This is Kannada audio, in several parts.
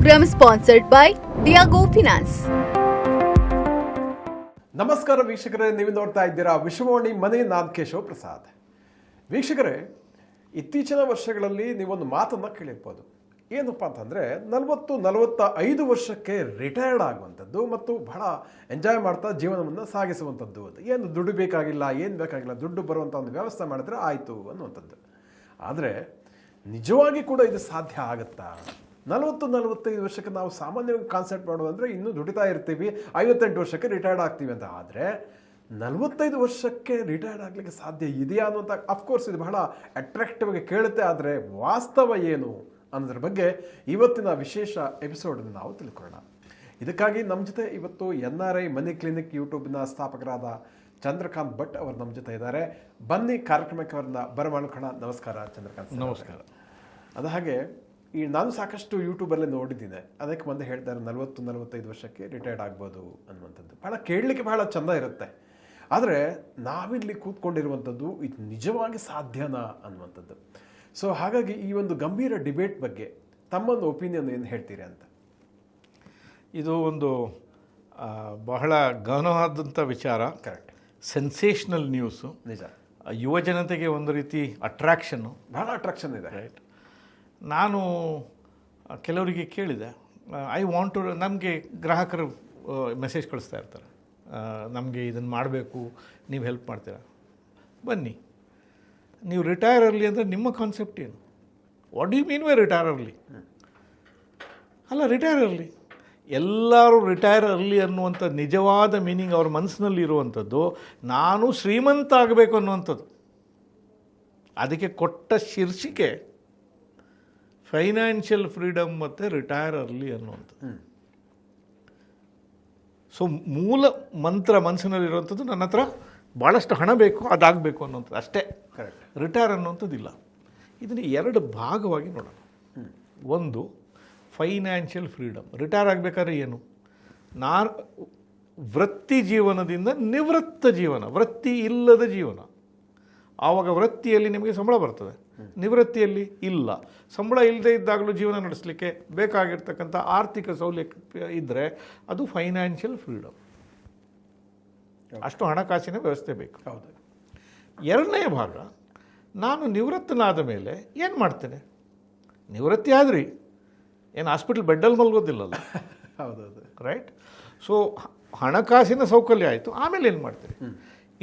program sponsored by Diago Finance. ನಮಸ್ಕಾರ ವೀಕ್ಷಕರೇ, ನೀವು ನೋಡ್ತಾ ಇದ್ದೀರಾ ವಿಶ್ವವಾಣಿ ಮನೆ. ನಾನು ಕೇಶವ ಪ್ರಸಾದ್. ವೀಕ್ಷಕರೇ, ಇತ್ತೀಚಿನ ವರ್ಷಗಳಲ್ಲಿ ನೀವೊಂದು ಮಾತನ್ನು ಕೇಳಿರ್ಬೋದು. ಏನಪ್ಪ ಅಂತಂದರೆ 45 ವರ್ಷಕ್ಕೆ ರಿಟೈರ್ಡ್ ಆಗುವಂಥದ್ದು ಮತ್ತು ಬಹಳ ಎಂಜಾಯ್ ಮಾಡ್ತಾ ಜೀವನವನ್ನು ಸಾಗಿಸುವಂಥದ್ದು. ಅಂತ ಏನು ದುಡ್ಡು ಬೇಕಾಗಿಲ್ಲ, ಏನು ಬೇಕಾಗಿಲ್ಲ, ದುಡ್ಡು ಬರುವಂಥ ಒಂದು ವ್ಯವಸ್ಥೆ ಮಾಡಿದ್ರೆ ಆಯಿತು ಅನ್ನುವಂಥದ್ದು. ಆದರೆ ನಿಜವಾಗಿ ಕೂಡ ಇದು ಸಾಧ್ಯ ಆಗುತ್ತಾ? 45 ವರ್ಷಕ್ಕೆ ನಾವು ಸಾಮಾನ್ಯವಾಗಿ ಕಾನ್ಸೆಪ್ಟ್ ಮಾಡೋದಂದರೆ ಇನ್ನೂ ದುಡಿತಾ ಇರ್ತೀವಿ, 58 ವರ್ಷಕ್ಕೆ ರಿಟೈರ್ಡ್ ಆಗ್ತೀವಿ ಅಂತ. ಆದರೆ 45 ವರ್ಷಕ್ಕೆ ರಿಟೈರ್ಡ್ ಆಗಲಿಕ್ಕೆ ಸಾಧ್ಯ ಇದೆಯಾ ಅನ್ನುವಂಥ, ಅಫ್ಕೋರ್ಸ್ ಇದು ಬಹಳ ಅಟ್ರಾಕ್ಟಿವ್ ಆಗಿ ಕೇಳುತ್ತೆ. ಆದರೆ ವಾಸ್ತವ ಏನು ಅನ್ನೋದ್ರ ಬಗ್ಗೆ ಇವತ್ತಿನ ವಿಶೇಷ ಎಪಿಸೋಡನ್ನು ನಾವು ತಿಳ್ಕೊಳ್ಳೋಣ. ಇದಕ್ಕಾಗಿ ನಮ್ಮ ಜೊತೆ ಇವತ್ತು NRI ಮನಿ ಕ್ಲಿನಿಕ್ ಯೂಟ್ಯೂಬ್ನ ಸ್ಥಾಪಕರಾದ ಚಂದ್ರಕಾಂತ್ ಭಟ್ ಅವರು ನಮ್ಮ ಜೊತೆ ಇದ್ದಾರೆ. ಬನ್ನಿ ಕಾರ್ಯಕ್ರಮಕ್ಕೆ ಅವ್ರನ್ನ ಬರಮಾಡ್ಕೊಳ್ಳೋಣ. ನಮಸ್ಕಾರ ಚಂದ್ರಕಾಂತ್. ನಮಸ್ಕಾರ. ಅದು ಹಾಗೆ ನಾನು ಸಾಕಷ್ಟು ಯೂಟ್ಯೂಬಲ್ಲೇ ನೋಡಿದ್ದೀನಿ. ಅದಕ್ಕೆ ಮುಂದೆ ಹೇಳ್ತಾರೆ 45 ವರ್ಷಕ್ಕೆ ರಿಟೈರ್ಡ್ ಆಗ್ಬೋದು ಅನ್ನುವಂಥದ್ದು. ಬಹಳ ಕೇಳಲಿಕ್ಕೆ ಬಹಳ ಚೆಂದ ಇರುತ್ತೆ. ಆದರೆ ನಾವಿಲ್ಲಿ ಕೂತ್ಕೊಂಡಿರುವಂಥದ್ದು ಇದು ನಿಜವಾಗಿ ಸಾಧ್ಯನಾ ಅನ್ನುವಂಥದ್ದು. ಸೊ ಹಾಗಾಗಿ ಈ ಒಂದು ಗಂಭೀರ ಡಿಬೇಟ್ ಬಗ್ಗೆ ತಮ್ಮೊಂದು ಒಪಿನಿಯನ್ ಏನು ಹೇಳ್ತೀರಿ ಅಂತ. ಇದು ಒಂದು ಬಹಳ ಗಹನವಾದಂಥ ವಿಚಾರ. ಕರೆಕ್ಟ್. Sensational news. ನಿಜ. ಯುವ ಜನತೆಗೆ ಒಂದು ರೀತಿ ಅಟ್ರಾಕ್ಷನ್ನು, ಬಹಳ ಅಟ್ರಾಕ್ಷನ್ ಇದೆ. ರೈಟ್. ನಾನು ಕೆಲವರಿಗೆ ಕೇಳಿದೆ, ಐ ವಾಂಟ್ ಟು, ನಮಗೆ ಗ್ರಾಹಕರು ಮೆಸೇಜ್ ಕಳಿಸ್ತಾ ಇರ್ತಾರೆ, ನಮಗೆ ಇದನ್ನು ಮಾಡಬೇಕು, ನೀವು ಹೆಲ್ಪ್ ಮಾಡ್ತೀರಾ, ಬನ್ನಿ. ನೀವು ರಿಟೈರ್ ಅರ್ಲಿ ಅಂದರೆ ನಿಮ್ಮ ಕಾನ್ಸೆಪ್ಟ್ ಏನು? What do you mean by retire early? ಅಲ್ಲ, ರಿಟೈರ್ ಅರ್ಲಿ, ಎಲ್ಲರೂ ರಿಟೈರ್ ಅರ್ಲಿ ಅನ್ನುವಂಥ ನಿಜವಾದ ಮೀನಿಂಗ್ ಅವ್ರ ಮನಸ್ಸಿನಲ್ಲಿ ಇರುವಂಥದ್ದು ನಾನು ಶ್ರೀಮಂತ ಆಗಬೇಕು ಅನ್ನುವಂಥದ್ದು. ಅದಕ್ಕೆ ಕೊಟ್ಟ ಶೀರ್ಷಿಕೆ ಫೈನಾನ್ಷಿಯಲ್ ಫ್ರೀಡಮ್ ಮತ್ತು ರಿಟೈರ್ ಅರ್ಲಿ ಅನ್ನುವಂಥದ್ದು. ಸೊ ಮೂಲ ಮಂತ್ರ ಮನಸ್ಸಿನಲ್ಲಿರುವಂಥದ್ದು ನನ್ನ ಹತ್ರ ಭಾಳಷ್ಟು ಹಣ ಬೇಕು, ಅದಾಗಬೇಕು ಅನ್ನುವಂಥದ್ದು ಅಷ್ಟೇ. ಕರೆಕ್ಟ್. ರಿಟೈರ್ ಅನ್ನುವಂಥದ್ದಿಲ್ಲ. ಇದನ್ನು 2 ಭಾಗವಾಗಿ ನೋಡೋಣ. ಒಂದು ಫೈನಾನ್ಷಿಯಲ್ ಫ್ರೀಡಮ್. ರಿಟೈರ್ ಆಗಬೇಕಾದ್ರೆ ಏನು? ವೃತ್ತಿ ಜೀವನದಿಂದ ನಿವೃತ್ತ ಜೀವನ, ವೃತ್ತಿ ಇಲ್ಲದ ಜೀವನ. ಆವಾಗ ವೃತ್ತಿಯಲ್ಲಿ ನಿಮಗೆ ಸಂಬಳ ಬರ್ತದೆ, ನಿವೃತ್ತಿಯಲ್ಲಿ ಇಲ್ಲ. ಸಂಬಳ ಇಲ್ಲದೆ ಇದ್ದಾಗಲೂ ಜೀವನ ನಡೆಸಲಿಕ್ಕೆ ಬೇಕಾಗಿರ್ತಕ್ಕಂಥ ಆರ್ಥಿಕ ಸೌಲಭ್ಯ ಇದ್ದರೆ ಅದು ಫೈನಾನ್ಷಿಯಲ್ ಫ್ರೀಡಮ್. ಅಷ್ಟು ಹಣಕಾಸಿನ ವ್ಯವಸ್ಥೆ ಬೇಕು. ಹೌದು. 2ನೇ ಭಾಗ, ನಾನು ನಿವೃತ್ತನಾದ ಮೇಲೆ ಏನು ಮಾಡ್ತೇನೆ? ನಿವೃತ್ತಿ ಆದ್ರಿ ಏನು ಹಾಸ್ಪಿಟಲ್ ಬೆಡ್ಡಲ್ಲಿ ಮಲ್ಗೋದಿಲ್ಲಲ್ಲ. ಹೌದೌದು. ರೈಟ್. ಸೊ ಹಣಕಾಸಿನ ಸೌಕರ್ಯ ಆಯಿತು, ಆಮೇಲೆ ಏನು ಮಾಡ್ತೀರಿ?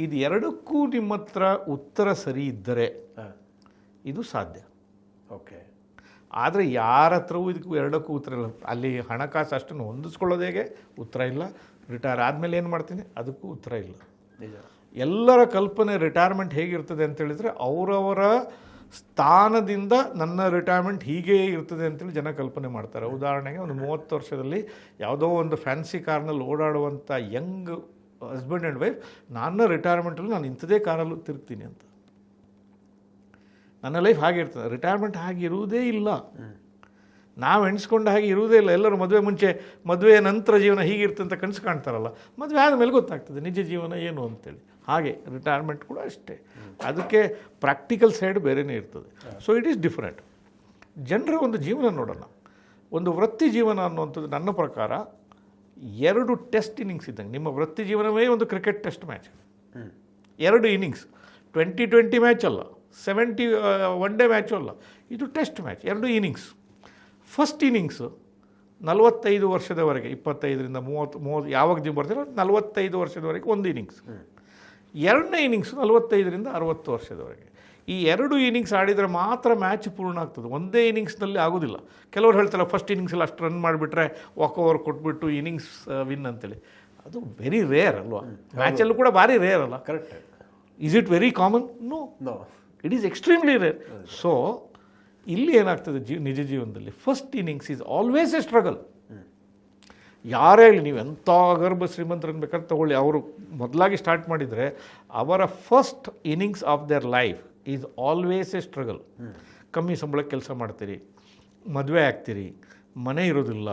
ಇದು 2ಕ್ಕೂ ನಿಮ್ಮ ಹತ್ರ ಉತ್ತರ ಸರಿ ಇದ್ದರೆ ಇದು ಸಾಧ್ಯ. ಓಕೆ. ಆದರೆ ಯಾರ ಹತ್ರವೂ ಇದಕ್ಕೂ 2ಕ್ಕೂ ಉತ್ತರ ಇಲ್ಲ. ಅಲ್ಲಿ ಹಣಕಾಸು ಅಷ್ಟನ್ನು ಹೊಂದಿಸ್ಕೊಳ್ಳೋದು ಹೇಗೆ? ಉತ್ತರ ಇಲ್ಲ. ರಿಟೈರ್ ಆದಮೇಲೆ ಏನು ಮಾಡ್ತೀನಿ? ಅದಕ್ಕೂ ಉತ್ತರ ಇಲ್ಲ. ನಿಜ. ಎಲ್ಲರ ಕಲ್ಪನೆ ರಿಟೈರ್ಮೆಂಟ್ ಹೇಗಿರ್ತದೆ ಅಂತೇಳಿದರೆ ಅವರವರ ಸ್ಥಾನದಿಂದ ನನ್ನ ರಿಟೈರ್ಮೆಂಟ್ ಹೀಗೇ ಇರ್ತದೆ ಅಂತೇಳಿ ಜನ ಕಲ್ಪನೆ ಮಾಡ್ತಾರೆ. ಉದಾಹರಣೆಗೆ ಒಂದು 30 ವರ್ಷದಲ್ಲಿ ಯಾವುದೋ ಒಂದು ಫ್ಯಾನ್ಸಿ ಕಾರ್ನಲ್ಲಿ ಓಡಾಡುವಂಥ ಯಂಗ್ ಹಸ್ಬೆಂಡ್ ಆ್ಯಂಡ್ ವೈಫ್, ನನ್ನ ರಿಟೈರ್ಮೆಂಟಲ್ಲಿ ನಾನು ಇಂಥದೇ ಕಾರಲ್ಲಿ ತಿರುಗ್ತೀನಿ ಅಂತ. ನನ್ನ ಲೈಫ್ ಹಾಗೆ ಇರ್ತದೆ. ರಿಟೈರ್ಮೆಂಟ್ ಹಾಗೆ ಇರುವುದೇ ಇಲ್ಲ. ನಾವು ಎಣಿಸ್ಕೊಂಡ ಹಾಗೆ ಇರುವುದೇ ಇಲ್ಲ. ಎಲ್ಲರೂ ಮದುವೆ ಮುಂಚೆ, ಮದುವೆ ನಂತರ ಜೀವನ ಹೀಗಿರ್ತದೆ ಅಂತ ಕನಸು ಕಾಣ್ತಾರಲ್ಲ, ಮದುವೆ ಆದಮೇಲೆ ಗೊತ್ತಾಗ್ತದೆ ನಿಜ ಜೀವನ ಏನು ಅಂತೇಳಿ. ಹಾಗೆ ರಿಟೈರ್ಮೆಂಟ್ ಕೂಡ ಅಷ್ಟೇ. ಅದಕ್ಕೆ ಪ್ರಾಕ್ಟಿಕಲ್ ಸೈಡ್ ಬೇರೆಯೇ ಇರ್ತದೆ. So it is different. ಜನರ ಒಂದು ಜೀವನ ನೋಡೋಣ. ಒಂದು ವೃತ್ತಿ ಜೀವನ ಅನ್ನುವಂಥದ್ದು ನನ್ನ ಪ್ರಕಾರ 2 ಟೆಸ್ಟ್ ಇನ್ನಿಂಗ್ಸ್ ಇದ್ದಂಗೆ. ನಿಮ್ಮ ವೃತ್ತಿ ಜೀವನವೇ ಒಂದು cricket test match. 2 innings, 2020 match ಅಲ್ಲ, 70 ಒನ್ ಡೇ ಮ್ಯಾಚು ಅಲ್ಲ, ಇದು test match. 2 innings. First innings 45 ವರ್ಷದವರೆಗೆ, 25ರಿಂದ 30 ಯಾವಾಗ ನೀವು ಬರ್ತೀರೋ 45 ವರ್ಷದವರೆಗೆ ಒಂದು ಇನ್ನಿಂಗ್ಸ್. 2ನೇ ಇನ್ನಿಂಗ್ಸು 45ರಿಂದ 60 ವರ್ಷದವರೆಗೆ. ಈ 2 ಇನ್ನಿಂಗ್ಸ್ ಆಡಿದರೆ ಮಾತ್ರ ಮ್ಯಾಚ್ ಪೂರ್ಣ ಆಗ್ತದೆ. ಒಂದೇ ಇನ್ನಿಂಗ್ಸ್ನಲ್ಲಿ ಆಗೋದಿಲ್ಲ. ಕೆಲವರು ಹೇಳ್ತಾರೆ ಫಸ್ಟ್ ಇನ್ನಿಂಗ್ಸಲ್ಲಿ ಅಷ್ಟು ರನ್ ಮಾಡಿಬಿಟ್ರೆ ವಾಕ್ ಓವರ್ ಕೊಟ್ಬಿಟ್ಟು ಇನ್ನಿಂಗ್ಸ್ ವಿನ್ ಅಂತೇಳಿ. ಅದು ವೆರಿ ರೇರ್ ಅಲ್ವಾ? ಮ್ಯಾಚಲ್ಲೂ ಕೂಡ ಭಾರಿ ರೇರ್ ಅಲ್ಲ? Correct. Is it very common? No, it is extremely rare. So ಇಲ್ಲಿ ಏನಾಗ್ತದೆ ನಿಜ ಜೀವನದಲ್ಲಿ, first innings is always a struggle. ಯಾರೇ ಹೇಳಿ, ನೀವು ಎಂಥ ಗರ್ಭ ಶ್ರೀಮಂತರನ್ನು ಬೇಕಾದ್ರೆ ತಗೊಳ್ಳಿ, ಅವರು ಮೊದಲಾಗಿ ಸ್ಟಾರ್ಟ್ ಮಾಡಿದರೆ ಅವರ first innings of their life is always a struggle. ಕಮ್ಮಿ ಸಂಬಳಕ್ಕೆ ಕೆಲಸ ಮಾಡ್ತೀರಿ, ಮದುವೆ ಆಗ್ತೀರಿ, ಮನೆ ಇರೋದಿಲ್ಲ,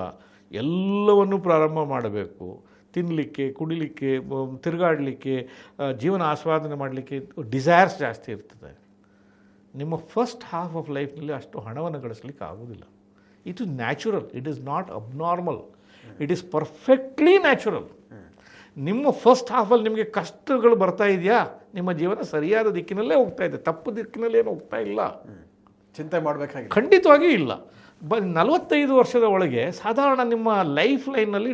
ಎಲ್ಲವನ್ನೂ ಪ್ರಾರಂಭ ಮಾಡಬೇಕು. ತಿನ್ನಲಿಕ್ಕೆ, ಕುಡಿಲಿಕ್ಕೆ, ತಿರುಗಾಡಲಿಕ್ಕೆ, ಜೀವನ ಆಸ್ವಾದನೆ ಮಾಡಲಿಕ್ಕೆ ಡಿಸೈರ್ಸ್ ಜಾಸ್ತಿ ಇರ್ತದೆ. ನಿಮ್ಮ ಫಸ್ಟ್ ಹಾಫ್ ಆಫ್ ಲೈಫ್ನಲ್ಲಿ ಅಷ್ಟು ಹಣವನ್ನು ಗಳಿಸ್ಲಿಕ್ಕೆ ಆಗೋದಿಲ್ಲ. It is natural, it is not abnormal, it is perfectly natural. ನಿಮ್ಮ ಫಸ್ಟ್ ಹಾಫಲ್ಲಿ ನಿಮಗೆ ಕಷ್ಟಗಳು ಬರ್ತಾ ಇದೆಯಾ, ನಿಮ್ಮ ಜೀವನ ಸರಿಯಾದ ದಿಕ್ಕಿನಲ್ಲೇ ಹೋಗ್ತಾ ಇದೆ, ತಪ್ಪು ದಿಕ್ಕಿನಲ್ಲಿ ಏನು ಹೋಗ್ತಾ ಇಲ್ಲ. ಚಿಂತೆ ಮಾಡಬೇಕಾಗಿಲ್ಲ, ಖಂಡಿತವಾಗಿಯೂ ಇಲ್ಲ. 45 ವರ್ಷದ ಒಳಗೆ ಸಾಧಾರಣ ನಿಮ್ಮ ಲೈಫ್ ಲೈನಲ್ಲಿ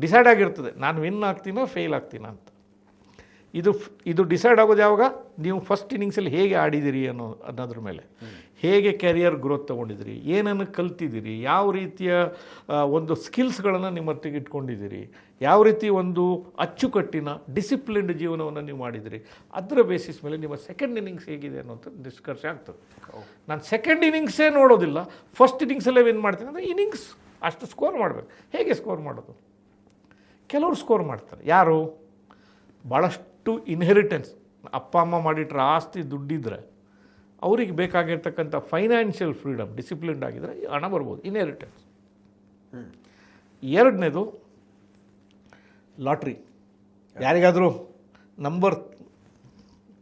ಡಿಸೈಡ್ ಆಗಿರ್ತದೆ, ನಾನು ವಿನ್ ಆಗ್ತೀನೋ ಫೇಲ್ ಆಗ್ತೀನೋ ಅಂತ. ಇದು ಡಿಸೈಡ್ ಆಗೋದು ಯಾವಾಗ, ನೀವು ಫಸ್ಟ್ ಇನ್ನಿಂಗ್ಸಲ್ಲಿ ಹೇಗೆ ಆಡಿದ್ದೀರಿ ಅನ್ನೋದ್ರ ಮೇಲೆ, ಹೇಗೆ ಕೆರಿಯರ್ ಗ್ರೋತ್ ತೊಗೊಂಡಿದ್ದೀರಿ, ಏನನ್ನು ಕಲ್ತಿದ್ದೀರಿ, ಯಾವ ರೀತಿಯ ಒಂದು ಸ್ಕಿಲ್ಸ್ಗಳನ್ನು ನಿಮ್ಮೊಟ್ಟಿಗೆ ಇಟ್ಕೊಂಡಿದ್ದೀರಿ, ಯಾವ ರೀತಿ ಒಂದು ಅಚ್ಚುಕಟ್ಟಿನ ಡಿಸಿಪ್ಲಿನ್ಡ್ ಜೀವನವನ್ನು ನೀವು ಮಾಡಿದಿರಿ, ಅದರ ಬೇಸಿಸ್ ಮೇಲೆ ನಿಮ್ಮ ಸೆಕೆಂಡ್ ಇನ್ನಿಂಗ್ಸ್ ಹೇಗಿದೆ ಅನ್ನೋಂಥ ನಿಷ್ಕರ್ಷ ಆಗ್ತದೆ. ನಾನು ಸೆಕೆಂಡ್ ಇನ್ನಿಂಗ್ಸೇ ನೋಡೋದಿಲ್ಲ, ಫಸ್ಟ್ ಇನ್ನಿಂಗ್ಸಲ್ಲೇ ವಿನ್ ಮಾಡ್ತೀನಿ ಅಂದರೆ ಇನ್ನಿಂಗ್ಸ್ ಅಷ್ಟು ಸ್ಕೋರ್ ಮಾಡಬೇಕು. ಹೇಗೆ ಸ್ಕೋರ್ ಮಾಡೋದು? ಕೆಲವರು ಸ್ಕೋರ್ ಮಾಡ್ತಾರೆ. ಯಾರು? ಭಾಳಷ್ಟು ಇನ್ಹೆರಿಟೆನ್ಸ್, ಅಪ್ಪ ಅಮ್ಮ ಮಾಡಿಟ್ರೆ ಆಸ್ತಿ ದುಡ್ಡಿದ್ರೆ ಅವರಿಗೆ ಬೇಕಾಗಿರ್ತಕ್ಕಂಥ ಫೈನಾನ್ಷಿಯಲ್ ಫ್ರೀಡಮ್, ಡಿಸಿಪ್ಲಿನ್ಡ್ ಆಗಿದ್ರೆ ಹಣ ಬರ್ಬೋದು, ಇನ್ಹೆರಿಟೆನ್ಸ್. ಎರಡನೇದು ಲಾಟ್ರಿ. ಯಾರಿಗಾದರೂ ನಂಬರ್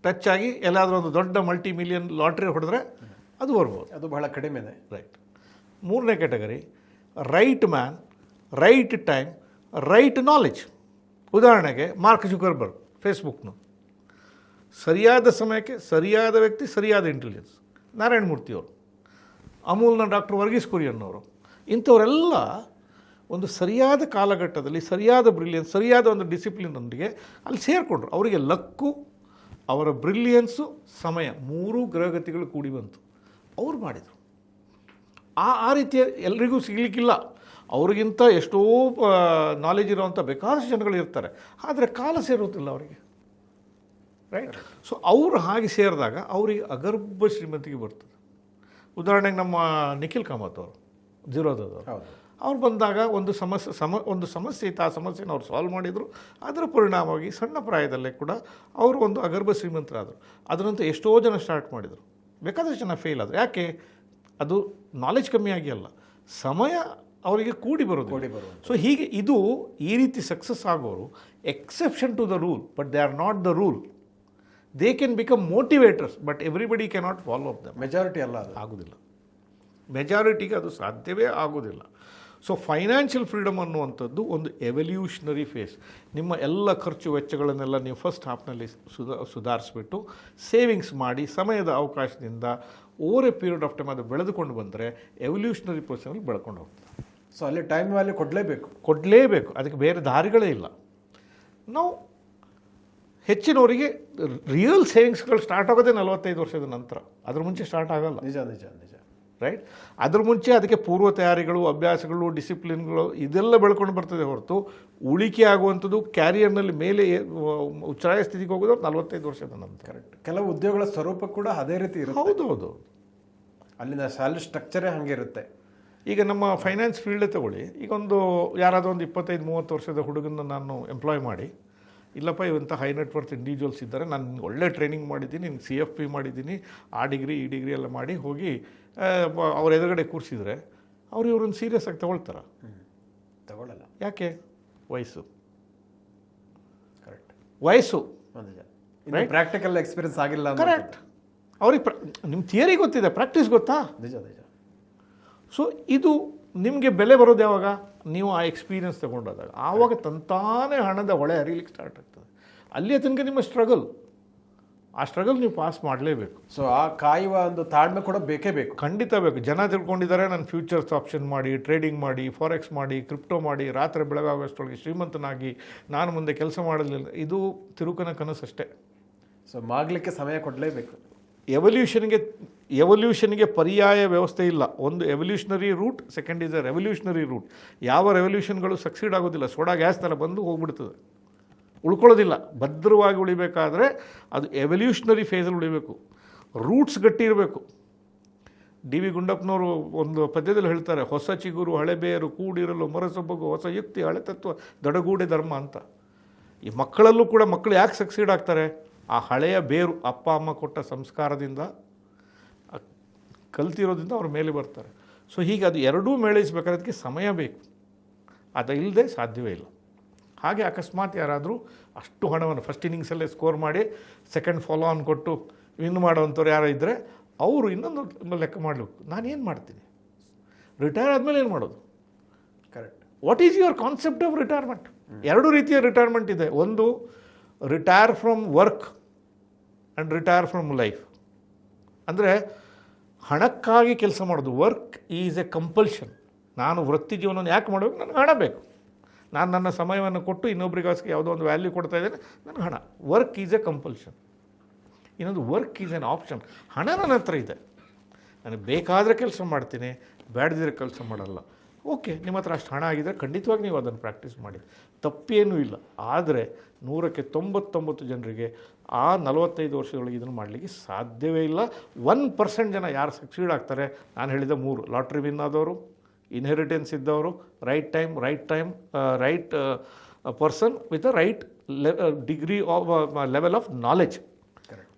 ಟಚ್ ಆಗಿ ಎಲ್ಲಾದರೂ ಒಂದು ದೊಡ್ಡ ಮಲ್ಟಿ ಮಿಲಿಯನ್ ಲಾಟ್ರಿ ಹೊಡೆದ್ರೆ ಅದು ಬರ್ಬೋದು, ಅದು ಬಹಳ ಕಡಿಮೆನೆ. ರೈಟ್. ಮೂರನೇ category right man, right time, right knowledge. ಉದಾಹರಣೆಗೆ ಮಾರ್ಕ್ ಜುಕರ್ಬರ್ಗ್, ಫೇಸ್ಬುಕ್ನು, ಸರಿಯಾದ ಸಮಯಕ್ಕೆ ಸರಿಯಾದ ವ್ಯಕ್ತಿ, ಸರಿಯಾದ ಇಂಟೆಲಿಜೆನ್ಸ್. ನಾರಾಯಣ ಮೂರ್ತಿಯವರು, ಅಮೂಲ್ನ ಡಾಕ್ಟರ್ ವರ್ಗೀಸ್ ಕುರಿಯನ್ ಅವರು, ಇಂಥವರೆಲ್ಲ ಒಂದು ಸರಿಯಾದ ಕಾಲಘಟ್ಟದಲ್ಲಿ ಸರಿಯಾದ ಬ್ರಿಲಿಯನ್ಸ್, ಸರಿಯಾದ ಒಂದು ಡಿಸಿಪ್ಲಿನೊಂದಿಗೆ ಅಲ್ಲಿ ಸೇರಿಕೊಂಡ್ರು. ಅವರಿಗೆ ಲಕ್ಕು, ಅವರ ಬ್ರಿಲಿಯನ್ಸು, ಸಮಯ, ಮೂರೂ ಗ್ರಹಗತಿಗಳು ಕೂಡಿ ಬಂತು, ಅವ್ರು ಮಾಡಿದರು. ಆ ರೀತಿಯ ಎಲ್ರಿಗೂ ಸಿಗಲಿಕ್ಕಿಲ್ಲ. ಅವ್ರಿಗಿಂತ ಎಷ್ಟೋ ನಾಲೆಜ್ ಇರೋವಂಥ ಬೇಕಾದಷ್ಟು ಜನಗಳು ಇರ್ತಾರೆ, ಆದರೆ ಕಾಲ ಸೇರೋದಿಲ್ಲ ಅವರಿಗೆ, ರೈಟ್. ಸೊ ಅವರು ಹಾಗೆ ಸೇರಿದಾಗ ಅವರಿಗೆ ಅಗರ್ಭ ಶ್ರೀಮಂತಿಗೆ ಬರ್ತದೆ. ಉದಾಹರಣೆಗೆ ನಮ್ಮ ನಿಖಿಲ್ ಕಾಮತ್ ಅವರು, ಜಿರೋದವರು, ಅವ್ರು ಬಂದಾಗ ಒಂದು ಸಮಸ್ಯೆ ಇತ್ತು, ಆ ಸಮಸ್ಯೆನ ಅವ್ರು ಸಾಲ್ವ್ ಮಾಡಿದರು. ಅದರ ಪರಿಣಾಮವಾಗಿ ಸಣ್ಣ ಪ್ರಾಯದಲ್ಲೇ ಕೂಡ ಅವರು ಒಂದು ಅಗರ್ಭ ಶ್ರೀಮಂತರಾದರು. ಅದರಂತೆ ಎಷ್ಟೋ ಜನ ಸ್ಟಾರ್ಟ್ ಮಾಡಿದರು, ಬೇಕಾದಷ್ಟು ಜನ ಫೇಲ್ ಆದರು. ಯಾಕೆ? ಅದು ನಾಲೆಜ್ ಕಮ್ಮಿಯಾಗಿ ಅಲ್ಲ, ಸಮಯ ಅವರಿಗೆ ಕೂಡಿ ಬರೋದು. ಸೊ ಹೀಗೆ ಇದು ಈ ರೀತಿ ಸಕ್ಸಸ್ ಆಗೋರು exception to the rule, but they are not the rule. They can become motivators, but everybody cannot follow up them. Majority ಅಲ್ಲ, ಅದು ಆಗೋದಿಲ್ಲ. ಮೆಜಾರಿಟಿಗೆ ಅದು ಸಾಧ್ಯವೇ ಆಗೋದಿಲ್ಲ. ಸೊ ಫೈನಾನ್ಷಿಯಲ್ ಫ್ರೀಡಮ್ ಅನ್ನುವಂಥದ್ದು ಒಂದು ಎವಲ್ಯೂಷನರಿ ಫೇಸ್. ನಿಮ್ಮ ಎಲ್ಲ ಖರ್ಚು ವೆಚ್ಚಗಳನ್ನೆಲ್ಲ ನೀವು ಫಸ್ಟ್ ಹಾಫ್ನಲ್ಲಿ ಸುಧಾರಿಸ್ಬಿಟ್ಟು ಸೇವಿಂಗ್ಸ್ ಮಾಡಿ ಸಮಯದ ಅವಕಾಶದಿಂದ over a period of time ಅದು ಬೆಳೆದುಕೊಂಡು ಬಂದರೆ ಎವಲ್ಯೂಷನರಿ ಪರ್ಸನಲ್ಲಿ ಬೆಳ್ಕೊಂಡು ಹೋಗ್ತದೆ. ಸೊ ಅಲ್ಲಿ ಟೈಮ್ ವ್ಯಾಲ್ಯೂ ಕೊಡಲೇಬೇಕು, ಅದಕ್ಕೆ ಬೇರೆ ದಾರಿಗಳೇ ಇಲ್ಲ. ನಾವು ಹೆಚ್ಚಿನವರಿಗೆ ರಿಯಲ್ ಸೇವಿಂಗ್ಸ್ಗಳು ಸ್ಟಾರ್ಟ್ ಆಗೋದೇ 45 ವರ್ಷದ ನಂತರ, ಅದ್ರ ಮುಂಚೆ ಸ್ಟಾರ್ಟ್ ಆಗಲ್ಲ. ನಿಜ ನಿಜ ನಿಜ, ರೈಟ್. ಅದ್ರ ಮುಂಚೆ ಅದಕ್ಕೆ ಪೂರ್ವ ತಯಾರಿಗಳು, ಅಭ್ಯಾಸಗಳು, ಡಿಸಿಪ್ಲಿನ್ಗಳು ಇದೆಲ್ಲ ಬೆಳ್ಕೊಂಡು ಬರ್ತದೆ ಹೊರತು ಉಳಿಕೆ ಆಗುವಂಥದ್ದು ಕ್ಯಾರಿಯರ್ನಲ್ಲಿ ಮೇಲೆ ಉಚ್ಚಾಯ ಸ್ಥಿತಿಗೆ ಹೋಗೋದು 45 ವರ್ಷದ ನಂತರ. ಕರೆಕ್ಟ್. ಕೆಲವು ಉದ್ಯೋಗಗಳ ಸ್ವರೂಪ ಕೂಡ ಅದೇ ರೀತಿ ಇರುತ್ತೆ. ಹೌದು. ಅಲ್ಲಿನ ಸ್ಯಾಲರಿ ಸ್ಟ್ರಕ್ಚರೇ ಹಾಗೆ ಇರುತ್ತೆ. ಈಗ ನಮ್ಮ ಫೈನಾನ್ಸ್ ಫೀಲ್ಡೇ ತಗೊಳ್ಳಿ. ಈಗ ಯಾರಾದರೂ ಒಂದು 25-30 ವರ್ಷದ ಹುಡುಗನ ನಾನು ಎಂಪ್ಲಾಯ್ ಮಾಡಿ, ಇಲ್ಲಪ್ಪ ಇವಂಥ ಹೈ ನೆಟ್ವರ್ತ್ ಇಂಡಿವಿಜುವಲ್ಸ್ ಇದ್ದಾರೆ, ನಾನು ಒಳ್ಳೆ ಟ್ರೈನಿಂಗ್ ಮಾಡಿದ್ದೀನಿ, CFP ಮಾಡಿದ್ದೀನಿ, ಆ ಡಿಗ್ರಿ ಈ ಡಿಗ್ರಿ ಎಲ್ಲ ಮಾಡಿ ಹೋಗಿ ಅವ್ರ ಎದುರುಗಡೆ ಕೂರಿಸಿದ್ರೆ ಅವ್ರು ಇವ್ರನ್ನ ಸೀರಿಯಸ್ ಆಗಿ ತಗೊಳ್ಳಲ್ಲ. ಯಾಕೆ? ವಯಸ್ಸು. ಕರೆಕ್ಟ್. ವಯಸ್ಸು, ಪ್ರಾಕ್ಟಿಕಲ್ ಎಕ್ಸ್ಪೀರಿಯನ್ಸ್ ಆಗಿಲ್ಲ. ಕರೆಕ್ಟ್. ಅವ್ರಿಗೆ ನಿಮ್ಮ ಥಿಯರಿ ಗೊತ್ತಿದೆ, ಪ್ರಾಕ್ಟೀಸ್ ಗೊತ್ತಾ? ನಿಜ ನಿಜ. ಸೊ ಇದು ನಿಮಗೆ ಬೆಲೆ ಬರೋದು ಯಾವಾಗ? ನೀವು ಆ ಎಕ್ಸ್ಪೀರಿಯನ್ಸ್ ತಗೊಂಡಾದಾಗ. ಆವಾಗ ತಂತಾನೇ ಹಣದ ಹೊಳೆ ಹರಿಲಿಕ್ಕೆ ಸ್ಟಾರ್ಟ್ ಆಗ್ತದೆ. ಅಲ್ಲಿಯ ತನಕ ನಿಮ್ಮ ಸ್ಟ್ರಗಲ್, ಆ ಸ್ಟ್ರಗಲ್ ನೀವು ಪಾಸ್ ಮಾಡಲೇಬೇಕು. ಸೊ ಆ ಕಾಯುವ ಒಂದು ತಾಳ್ಮೆ ಕೂಡ ಬೇಕೇ ಬೇಕು, ಖಂಡಿತ ಬೇಕು. ಜನ ತಿಳ್ಕೊಂಡಿದ್ದಾರೆ ನಾನು ಫ್ಯೂಚರ್ಸ್ ಆಪ್ಷನ್ ಮಾಡಿ, ಟ್ರೇಡಿಂಗ್ ಮಾಡಿ, ಫಾರೆಕ್ಸ್ ಮಾಡಿ, ಕ್ರಿಪ್ಟೋ ಮಾಡಿ, ರಾತ್ರಿ ಬೆಳಗಾಗೋಷ್ಟೊಳಗೆ ಶ್ರೀಮಂತನಾಗಿ ನಾನು ಮುಂದೆ ಕೆಲಸ ಮಾಡಲಿಲ್ಲ. ಇದು ತಿರುಕನ ಕನಸಷ್ಟೇ. ಸೊ ಮಾಗಲಿಕ್ಕೆ ಸಮಯ ಕೊಡಲೇಬೇಕು. ಎವಲ್ಯೂಷನ್ಗೆ ಪರ್ಯಾಯ ವ್ಯವಸ್ಥೆ ಇಲ್ಲ. ಒಂದು evolutionary route, second is a revolutionary route. ಯಾವ ರೆವಲ್ಯೂಷನ್ಗಳು ಸಕ್ಸೀಡ್ ಆಗೋದಿಲ್ಲ, ಸೋಡಾ ಗ್ಯಾಸ್ ಥರ ಬಂದು ಹೋಗ್ಬಿಡ್ತದೆ, ಉಳ್ಕೊಳ್ಳೋದಿಲ್ಲ. ಭದ್ರವಾಗಿ ಉಳಿಬೇಕಾದ್ರೆ ಅದು ಎವಲ್ಯೂಷನರಿ ಫೇಸಲ್ಲಿ ಉಳಿಬೇಕು, ರೂಟ್ಸ್ ಗಟ್ಟಿ ಇರಬೇಕು. ಡಿ ವಿ ಗುಂಡಪ್ಪನವರು ಒಂದು ಪದ್ಯದಲ್ಲಿ ಹೇಳ್ತಾರೆ, ಹೊಸ ಚಿಗುರು ಹಳೆ ಬೇರು ಕೂಡಿರಲು ಮರಸೊಬ್ಬಗು ಹೊಸ ಯುಕ್ತಿ ಹಳೆ ತತ್ವ ದಡಗೂಡೆ ಧರ್ಮ ಅಂತ. ಈ ಮಕ್ಕಳಲ್ಲೂ ಕೂಡ ಮಕ್ಕಳು ಯಾಕೆ ಸಕ್ಸೀಡ್ ಆಗ್ತಾರೆ? ಆ ಹಳೆಯ ಬೇರು, ಅಪ್ಪ ಅಮ್ಮ ಕೊಟ್ಟ ಸಂಸ್ಕಾರದಿಂದ ಕಲ್ತಿರೋದ್ರಿಂದ ಅವ್ರ ಮೇಲೆ ಬರ್ತಾರೆ. ಸೊ ಹೀಗೆ ಅದು ಎರಡೂ ಮೇಳೈಸಬೇಕಾದ್ರೆ ಅದಕ್ಕೆ ಸಮಯ ಬೇಕು, ಅದು ಇಲ್ಲದೆ ಸಾಧ್ಯವೇ ಇಲ್ಲ. ಹಾಗೆ ಅಕಸ್ಮಾತ್ ಯಾರಾದರೂ ಅಷ್ಟು ಹಣವನ್ನು ಫಸ್ಟ್ ಇನ್ನಿಂಗ್ಸಲ್ಲೇ ಸ್ಕೋರ್ ಮಾಡಿ ಸೆಕೆಂಡ್ ಫಾಲೋ ಆನ್ ಕೊಟ್ಟು ವಿನ್ ಮಾಡೋವಂಥವ್ರು ಯಾರೋ ಇದ್ದರೆ ಅವರು ಇನ್ನೊಂದು ಲೆಕ್ಕ ಮಾಡಬೇಕು, ನಾನೇನು ಮಾಡ್ತೀನಿ, ರಿಟೈರ್ ಆದಮೇಲೆ ಏನು ಮಾಡೋದು? Correct. What is your concept of retirement? ಎರಡು ರೀತಿಯ ರಿಟೈರ್ಮೆಂಟ್ ಇದೆ. ಒಂದು retire from work and retire from life. ಅಂದರೆ ಹಣಕ್ಕಾಗಿ ಕೆಲಸ ಮಾಡೋದು. Work is A compulsion. ನಾನು ವೃತ್ತಿ ಜೀವನವನ್ನು ಯಾಕೆ ಮಾಡಬೇಕು? ನನಗೆ ಹಣ ಬೇಕು. ನಾನು ನನ್ನ ಸಮಯವನ್ನು ಕೊಟ್ಟು ಇನ್ನೊಬ್ರಿಗೋಸ್ಕರ ಯಾವುದೋ ಒಂದು ವ್ಯಾಲ್ಯೂ ಕೊಡ್ತಾ ಇದ್ದೇನೆ, ನನಗೆ ಹಣ. Work is A compulsion. ಇನ್ನೊಂದು ವರ್ಕ್ ಈಸ್ ಎನ್ ಆಪ್ಷನ್. ಹಣ ನನ್ನ ಹತ್ರ ಇದೆ, ನನಗೆ ಬೇಕಾದರೆ ಕೆಲಸ ಮಾಡ್ತೀನಿ, ಬೇಡದಿದ್ರೆ ಕೆಲಸ ಮಾಡಲ್ಲ. ಓಕೆ, ನಿಮ್ಮ ಹತ್ರ ಅಷ್ಟು ಹಣ ಆಗಿದ್ದರೆ ಖಂಡಿತವಾಗಿ ನೀವು ಅದನ್ನು ಪ್ರಾಕ್ಟೀಸ್ ಮಾಡಿ, ತಪ್ಪೇನೂ ಇಲ್ಲ. ಆದರೆ 100ಕ್ಕೆ 99 ಜನರಿಗೆ ಆ 45 ವರ್ಷದೊಳಗೆ ಇದನ್ನು ಮಾಡಲಿಕ್ಕೆ ಸಾಧ್ಯವೇ ಇಲ್ಲ. 1% ಜನ ಯಾರು ಸಕ್ಸೀಡ್ ಆಗ್ತಾರೆ, ನಾನು ಹೇಳಿದ 3: ಲಾಟ್ರಿ ವಿನ್ ಆದವರು, ಇನ್ಹೆರಿಟೆನ್ಸ್ ಇದ್ದವರು, right person with a right degree of level of knowledge,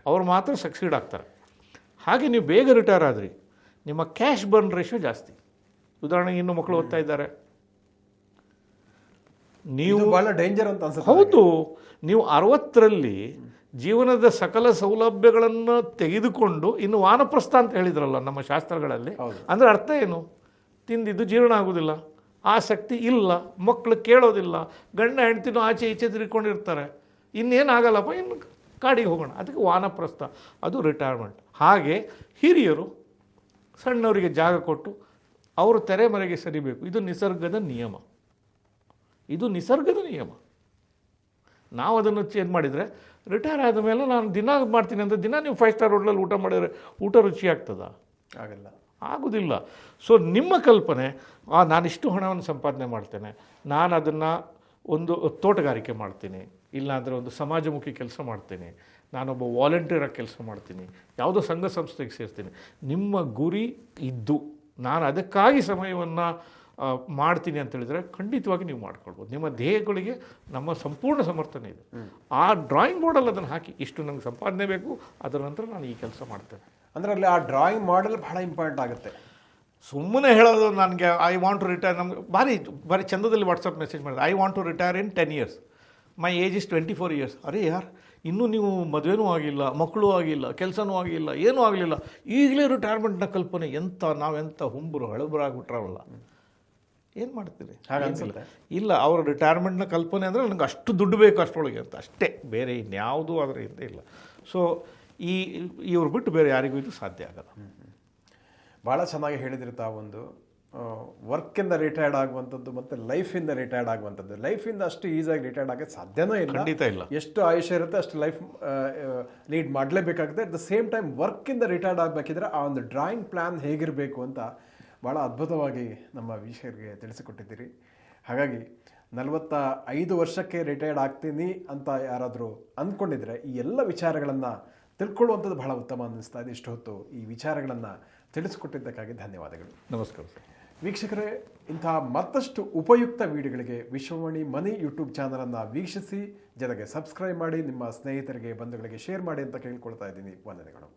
ಅವ್ರು ಮಾತ್ರ ಸಕ್ಸೀಡ್ ಆಗ್ತಾರೆ. ಹಾಗೆ ನೀವು ಬೇಗ ರಿಟೈರ್ ಆದ್ರಿ, ನಿಮ್ಮ ಕ್ಯಾಶ್ ಬರ್ನ್ ರೇಷಿಯೋ ಜಾಸ್ತಿ. ಉದಾಹರಣೆಗೆ ಇನ್ನೂ ಮಕ್ಕಳು ಓದ್ತಾ ಇದ್ದಾರೆ, ನೀವು ಬಹಳ ಡೇಂಜರ್ ಅಂತ ಅನ್ಸುತ್ತೆ. ಹೌದು, ನೀವು 60ರಲ್ಲಿ ಜೀವನದ ಸಕಲ ಸೌಲಭ್ಯಗಳನ್ನು ತೆಗೆದುಕೊಂಡು ಇನ್ನು ವಾನಪ್ರಸ್ಥ ಅಂತ ಹೇಳಿದ್ರಲ್ಲ ನಮ್ಮ ಶಾಸ್ತ್ರಗಳಲ್ಲಿ. ಅಂದರೆ ಅರ್ಥ ಏನು? ತಿಂದಿದ್ದು ಜೀರ್ಣ ಆಗೋದಿಲ್ಲ, ಆಸಕ್ತಿ ಇಲ್ಲ, ಮಕ್ಕಳು ಕೇಳೋದಿಲ್ಲ, ಗಂಡ ಹೆಂಡ್ತಿನೂ ಆಚೆ ಈಚೆ ತಿರ್ಕೊಂಡಿರ್ತಾರೆ, ಇನ್ನೇನಾಗಲ್ಲಪ್ಪ, ಇನ್ನು ಕಾಡಿಗೆ ಹೋಗೋಣ, ಅದಕ್ಕೆ ವಾನಪ್ರಸ್ಥ, ಅದು ರಿಟೈರ್ಮೆಂಟ್. ಹಾಗೆ ಹಿರಿಯರು ಸಣ್ಣವರಿಗೆ ಜಾಗ ಕೊಟ್ಟು ಅವರು ತೆರೆಮರೆಗೆ ಸರಿಬೇಕು. ಇದು ನಿಸರ್ಗದ ನಿಯಮ. ನಾವು ಅದನ್ನು ಚೇಂಜ್ ಮಾಡಿದರೆ, ರಿಟೈರ್ ಆದ ಮೇಲೆ ನಾನು ದಿನ ಮಾಡ್ತೀನಿ ಅಂತ ದಿನ ನೀವು 5 ಸ್ಟಾರ್ ಹೋಟ್ಲಲ್ಲಿ ಊಟ ಮಾಡಿದರೆ ಊಟ ರುಚಿ ಆಗ್ತದಾ? ಆಗೋದಿಲ್ಲ. ಸೊ ನಿಮ್ಮ ಕಲ್ಪನೆ, ನಾನಿಷ್ಟು ಹಣವನ್ನು ಸಂಪಾದನೆ ಮಾಡ್ತೇನೆ, ನಾನು ಅದನ್ನು ಒಂದು ತೋಟಗಾರಿಕೆ ಮಾಡ್ತೀನಿ, ಇಲ್ಲಾಂದರೆ ಒಂದು ಸಮಾಜಮುಖಿ ಕೆಲಸ ಮಾಡ್ತೀನಿ, ನಾನೊಬ್ಬ ವಾಲಂಟಿಯರಾಗಿ ಕೆಲಸ ಮಾಡ್ತೀನಿ, ಯಾವುದೋ ಸಂಘ ಸಂಸ್ಥೆಗೆ ಸೇರ್ತೀನಿ. ನಿಮ್ಮ ಗುರಿ ಇದ್ದು ನಾನು ಅದಕ್ಕಾಗಿ ಸಮಯವನ್ನು ಮಾಡ್ತೀನಿ ಅಂತ ಹೇಳಿದರೆ ಖಂಡಿತವಾಗಿ ನೀವು ಮಾಡ್ಕೊಳ್ಬೋದು. ನಿಮ್ಮ ಧ್ಯೇಯಗಳಿಗೆ ನಮ್ಮ ಸಂಪೂರ್ಣ ಸಮರ್ಥನೆ ಇದೆ. ಆ ಡ್ರಾಯಿಂಗ್ ಬೋರ್ಡಲ್ಲಿ ಅದನ್ನು ಹಾಕಿ, ಇಷ್ಟು ನನಗೆ ಸಂಪಾದನೆ ಬೇಕು, ಅದರ ನಂತರ ನಾನು ಈ ಕೆಲಸ ಮಾಡ್ತೇನೆ. ಅಂದರೆ ಅಲ್ಲಿ ಆ ಡ್ರಾಯಿಂಗ್ ಮಾಡಲ್ ಬಹಳ ಇಂಪಾರ್ಟೆಂಟ್ ಆಗುತ್ತೆ. ಸುಮ್ಮನೆ ಹೇಳೋದು ನನಗೆ ಐ ವಾಂಟ್ ಟು ರಿಟೈರ್, ನಮಗೆ ಭಾರಿ ಚಂದದಲ್ಲಿ ವಾಟ್ಸಪ್ ಮೆಸೇಜ್ ಮಾಡಿದೆ, I want to retire in 10 years, my age is 24 years. ಅರೆ ಯಾರ್, ಇನ್ನೂ ನೀವು ಮದುವೆನೂ ಆಗಿಲ್ಲ, ಮಕ್ಕಳೂ ಆಗಿಲ್ಲ, ಕೆಲಸನೂ ಆಗಿಲ್ಲ, ಏನೂ ಆಗಲಿಲ್ಲ, ಈಗಲೇ ರಿಟೈರ್ಮೆಂಟ್ನ ಕಲ್ಪನೆ, ನಾವೆಂಥ ಹುಂಬರು ಹಳಬರಾಗ್ಬಿಟ್ರವಲ್ಲ, ಏನು ಮಾಡ್ತೀರಿ? ಹಾಗನ್ಸಲ್ಲ. ಇಲ್ಲ, ಅವರ ರಿಟೈರ್ಮೆಂಟ್ನ ಕಲ್ಪನೆ ಅಂದರೆ ನನಗೆ ಅಷ್ಟು ದುಡ್ಡು ಬೇಕು ಅಷ್ಟರೊಳಗೆ ಅಂತ ಅಷ್ಟೇ, ಬೇರೆ ಇನ್ಯಾವುದೂ ಅದರ ಹಿಂದೆ ಇಲ್ಲ. ಸೊ ಇವ್ರು ಬಿಟ್ಟು ಬೇರೆ ಯಾರಿಗೂ ಇದು ಸಾಧ್ಯ ಆಗಲ್ಲ. ಭಾಳ ಚೆನ್ನಾಗಿ ಹೇಳಿದ್ರಿ ತಾವೊಂದು. ವರ್ಕಿಂದ ರಿಟೈರ್ಡ್ ಆಗುವಂಥದ್ದು ಮತ್ತು ಲೈಫಿಂದ ರಿಟೈರ್ಡ್ ಆಗುವಂಥದ್ದು. ಲೈಫಿಂದ ಅಷ್ಟು ಈಸಿಯಾಗಿ ರಿಟೈರ್ಡ್ ಆಗೋಕ್ಕೆ ಸಾಧ್ಯನೇ ಇಲ್ಲ. ಖಂಡಿತ ಇಲ್ಲ. ಎಷ್ಟು ಆಯುಷ್ಯ ಇರುತ್ತೆ ಅಷ್ಟು ಲೈಫ್ ಲೀಡ್ ಮಾಡಲೇಬೇಕಾಗುತ್ತೆ. ಅಟ್ ದ ಸೇಮ್ ಟೈಮ್ ವರ್ಕಿಂದ ರಿಟೈರ್ಡ್ ಆಗಬೇಕಿದ್ರೆ ಆ ಒಂದು ಡ್ರಾಯಿಂಗ್ ಪ್ಲ್ಯಾನ್ ಹೇಗಿರಬೇಕು ಅಂತ ಭಾಳ ಅದ್ಭುತವಾಗಿ ನಮ್ಮ ವೀಕ್ಷಕರಿಗೆ ತಿಳಿಸಿಕೊಟ್ಟಿದ್ದೀರಿ. ಹಾಗಾಗಿ 45 ವರ್ಷಕ್ಕೆ ರಿಟೈರ್ಡ್ ಆಗ್ತೀನಿ ಅಂತ ಯಾರಾದರೂ ಅಂದ್ಕೊಂಡಿದ್ರೆ ಈ ಎಲ್ಲ ವಿಚಾರಗಳನ್ನು ತಿಳ್ಕೊಳ್ಳುವಂಥದ್ದು ಬಹಳ ಉತ್ತಮ ಅನ್ನಿಸ್ತಾ ಇದೆ. ಇಷ್ಟು ಹೊತ್ತು ಈ ವಿಚಾರಗಳನ್ನು ತಿಳಿಸಿಕೊಟ್ಟಿದ್ದಕ್ಕಾಗಿ ಧನ್ಯವಾದಗಳು. ನಮಸ್ಕಾರ ವೀಕ್ಷಕರೇ, ಇಂತಹ ಮತ್ತಷ್ಟು ಉಪಯುಕ್ತ ವಿಡಿಯೋಗಳಿಗೆ ವಿಶ್ವವಾಣಿ ಮನಿ ಯೂಟ್ಯೂಬ್ ಚಾನಲನ್ನು ವೀಕ್ಷಿಸಿ, ಜೊತೆಗೆ ಸಬ್ಸ್ಕ್ರೈಬ್ ಮಾಡಿ, ನಿಮ್ಮ ಸ್ನೇಹಿತರಿಗೆ ಬಂಧುಗಳಿಗೆ ಶೇರ್ ಮಾಡಿ ಅಂತ ಕೇಳ್ಕೊಳ್ತಾ ಇದ್ದೀನಿ. ವಂದನೆಗಳು.